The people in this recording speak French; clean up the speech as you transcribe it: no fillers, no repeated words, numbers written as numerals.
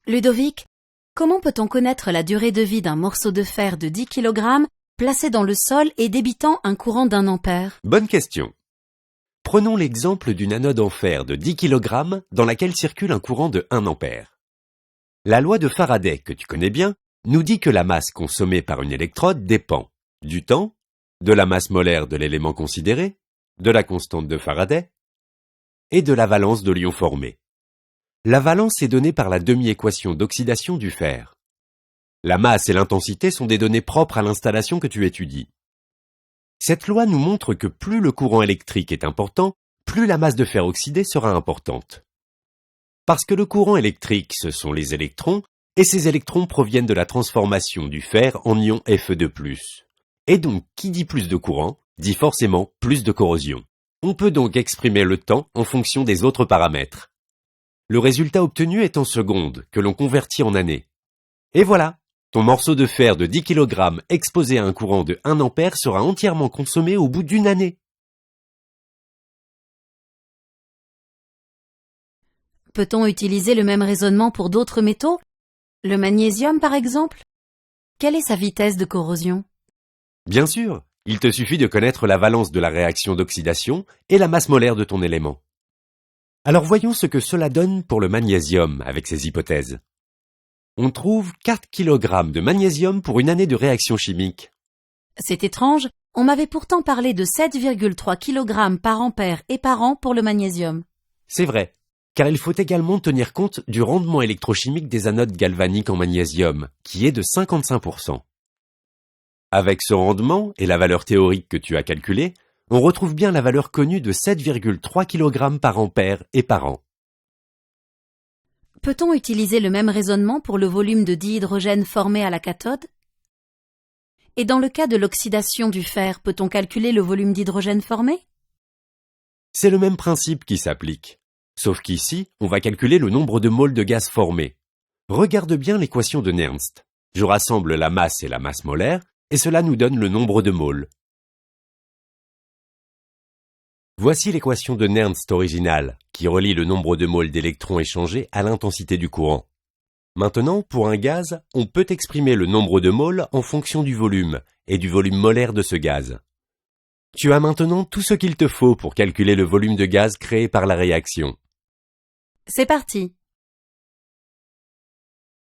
Ludovic, comment peut-on connaître la durée de vie d'un morceau de fer de 10 kg placé dans le sol et débitant un courant d'1 ampère? Bonne question. Prenons l'exemple d'une anode en fer de 10 kg dans laquelle circule un courant de 1 ampère. La loi de Faraday, que tu connais bien, nous dit que la masse consommée par une électrode dépend du temps, de la masse molaire de l'élément considéré, de la constante de Faraday et de la valence de l'ion formé. La valence est donnée par la demi-équation d'oxydation du fer. La masse et l'intensité sont des données propres à l'installation que tu étudies. Cette loi nous montre que plus le courant électrique est important, plus la masse de fer oxydé sera importante. Parce que le courant électrique, ce sont les électrons, et ces électrons proviennent de la transformation du fer en ion Fe2+. Et donc, qui dit plus de courant, dit forcément plus de corrosion. On peut donc exprimer le temps en fonction des autres paramètres. Le résultat obtenu est en secondes, que l'on convertit en années. Et voilà, ton morceau de fer de 10 kg exposé à un courant de 1 ampère sera entièrement consommé au bout d'une année. Peut-on utiliser le même raisonnement pour d'autres métaux? Le magnésium, par exemple? Quelle est sa vitesse de corrosion? Bien sûr, il te suffit de connaître la valence de la réaction d'oxydation et la masse molaire de ton élément. Alors voyons ce que cela donne pour le magnésium avec ces hypothèses. On trouve 4 kg de magnésium pour une année de réaction chimique. C'est étrange, on m'avait pourtant parlé de 7,3 kg par ampère et par an pour le magnésium. C'est vrai, car il faut également tenir compte du rendement électrochimique des anodes galvaniques en magnésium, qui est de 55%. Avec ce rendement et la valeur théorique que tu as calculée, on retrouve bien la valeur connue de 7,3 kg par ampère et par an. Peut-on utiliser le même raisonnement pour le volume de dihydrogène formé à la cathode? Et dans le cas de l'oxydation du fer, peut-on calculer le volume d'hydrogène formé? C'est le même principe qui s'applique. Sauf qu'ici, on va calculer le nombre de moles de gaz formés. Regarde bien l'équation de Nernst. Je rassemble la masse et la masse molaire, et cela nous donne le nombre de moles. Voici l'équation de Nernst originale, qui relie le nombre de moles d'électrons échangés à l'intensité du courant. Maintenant, pour un gaz, on peut exprimer le nombre de moles en fonction du volume, et du volume molaire de ce gaz. Tu as maintenant tout ce qu'il te faut pour calculer le volume de gaz créé par la réaction. C'est parti!